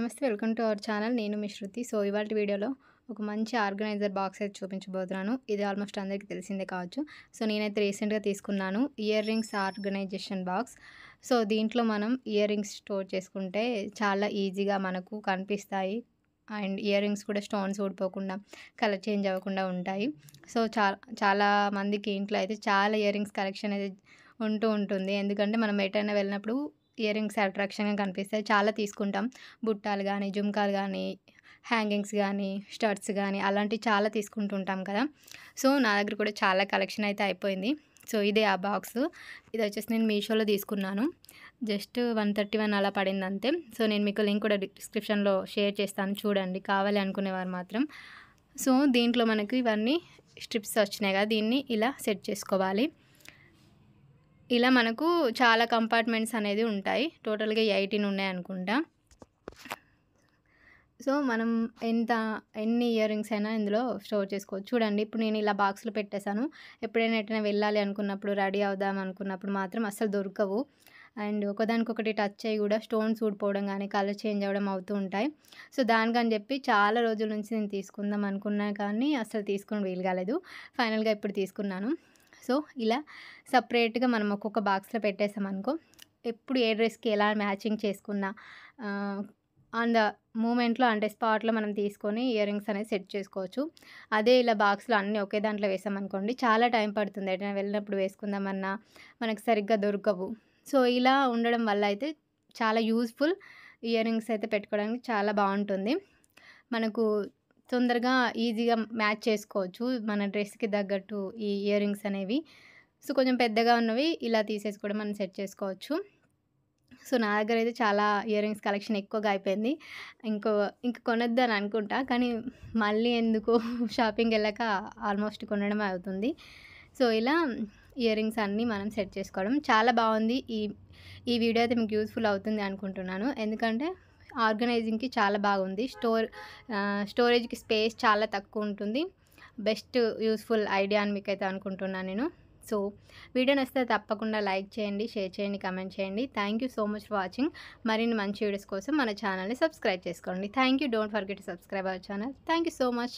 నమస్తే, welcome to our channel. నేను మీ శృతి. So ఇవాల్టి వీడియోలో ఒక మంచి ఆర్గనైజర్ బాక్స్ అయితే చూపించబోతున్నాను. ఇది ఆల్మోస్ట్ అందరికీ తెలిసిందే కావచ్చు. సో నేనైతే రీసెంట్గా తీసుకున్నాను earrings organization box. So దీంట్లో మనం ఇయర్ రింగ్స్ స్టోర్ చేసుకుంటే చాలా ఈజీగా మనకు కనిపిస్తాయి. అండ్ ఇయర్ రింగ్స్ కూడా స్టోన్స్ ఊడిపోకుండా, కలర్ చేంజ్ అవ్వకుండా ఉంటాయి. సో చాలా మందికి ఇంట్లో అయితే చాలా ఇయర్ రింగ్స్ కలెక్షన్ అయితే ఉంటూ ఉంటుంది. ఎందుకంటే మనం ఎటైనా వెళ్ళినప్పుడు ఇయర్ రింగ్స్ అట్రాక్షన్‌గా కనిపిస్తాయి. చాలా తీసుకుంటాం. బుట్టాలు గానీ, జుంకాలు గానీ, హ్యాంగింగ్స్ గానీ, స్టడ్స్ గానీ అలాంటివి చాలా తీసుకుంటుంటాం కదా! సో నా దగ్గర కూడా చాలా కలెక్షన్ అయితే అయిపోయింది. సో ఇదే ఆ బాక్సు. ఇదొచ్చేసి నేను మీషోలో తీసుకున్నాను. జస్ట్ 131 అలా పడిందంతే. సో నేను మీకు లింక్ కూడా డిస్క్రిప్షన్‌లో షేర్ చేస్తాను, చూడండి కావాలి అనుకునేవారు మాత్రం. సో దీంట్లో మనకు ఇవన్నీ స్ట్రిప్స్ వచ్చినాయి కదా! దీన్ని ఇలా సెట్ చేసుకోవాలి. ఇలా మనకు చాలా కంపార్ట్మెంట్స్ అనేది ఉంటాయి. టోటల్‌గా 18 ఉన్నాయనుకుంటా. సో మనం ఎన్ని ఇయర్ రింగ్స్ అయినా ఇందులో స్టోర్ చేసుకోవచ్చు. చూడండి, ఇప్పుడు నేను ఇలా బాక్స్‌లో పెట్టేసాను. ఎప్పుడైనా ఎటైనా వెళ్ళాలి అనుకున్నప్పుడు, రెడీ అవుదాం అనుకున్నప్పుడు మాత్రం అస్సలు దొరకవు. అండ్ ఒకదానికొకటి టచ్ అయ్యి కూడా స్టోన్స్ ఊడిపోవడం గానీ, కలర్ చేంజ్ అవ్వడం అవుతూ ఉంటాయి. సో దానికని చెప్పి చాలా రోజుల నుంచి నేను తీసుకుందాం అనుకున్నా కానీ అస్సలు తీసుకొని వీలు కాలేదు. ఫైనల్‌గా ఇప్పుడు తీసుకున్నాను. సో ఇలా సపరేట్‌గా మనం ఒక్కొక్క బాక్స్‌లో పెట్టేసామనుకో, ఎప్పుడు ఏ డ్రెస్‌కి ఎలా మ్యాచింగ్ చేసుకున్నా ఆన్ ద మూమెంట్‌లో అంటే స్పాట్‌లో మనం తీసుకొని ఇయర్ రింగ్స్ అనేది సెట్ చేసుకోవచ్చు. అదే ఇలా బాక్స్‌లో అన్నీ ఒకే దాంట్లో వేసామనుకోండి, చాలా టైం పడుతుంది. ఎటైనా వెళ్ళినప్పుడు వేసుకుందామన్నా మనకు సరిగ్గా దొరకవు. సో ఇలా ఉండడం వల్ల అయితే చాలా యూజ్‌ఫుల్. ఇయర్ రింగ్స్ అయితే పెట్టుకోవడానికి చాలా బావుంటుంది. మనకు తొందరగా ఈజీగా మ్యాచ్ చేసుకోవచ్చు మన డ్రెస్‌కి తగ్గట్టు ఈ ఇయర్ రింగ్స్ అనేవి. సో కొంచెం పెద్దగా ఉన్నవి ఇలా తీసేసి కూడా మనం సెట్ చేసుకోవచ్చు. సో నా దగ్గర అయితే చాలా ఇయర్ రింగ్స్ కలెక్షన్ ఎక్కువగా అయిపోయింది. ఇంక కొనొద్దని అనుకుంటా, కానీ మళ్ళీ ఎందుకు షాపింగ్‌కెళ్ళాక ఆల్మోస్ట్ కొనడమే అవుతుంది. సో ఇలా ఇయర్ రింగ్స్ అన్నీ మనం సెట్ చేసుకోవడం చాలా బావుంది. ఈ వీడియో అయితే మీకు యూజ్‌ఫుల్ అవుతుంది అనుకుంటున్నాను. ఎందుకంటే ఆర్గనైజింగ్‌కి చాలా బాగుంది. స్టోరేజ్‌కి స్పేస్ చాలా తక్కువ ఉంటుంది. బెస్ట్ యూజ్‌ఫుల్ ఐడియా అని మీకైతే అనుకుంటున్నాను నేను. సో వీడియో నచ్చితే తప్పకుండా లైక్ చేయండి, షేర్ చేయండి, కామెంట్ చేయండి. Thank you so much for watching. మరిన్ని మంచి వీడియోస్ కోసం మన ఛానల్‌ని సబ్స్క్రైబ్ చేసుకోండి. Thank you. Don't forget to subscribe our channel. Thank you so much.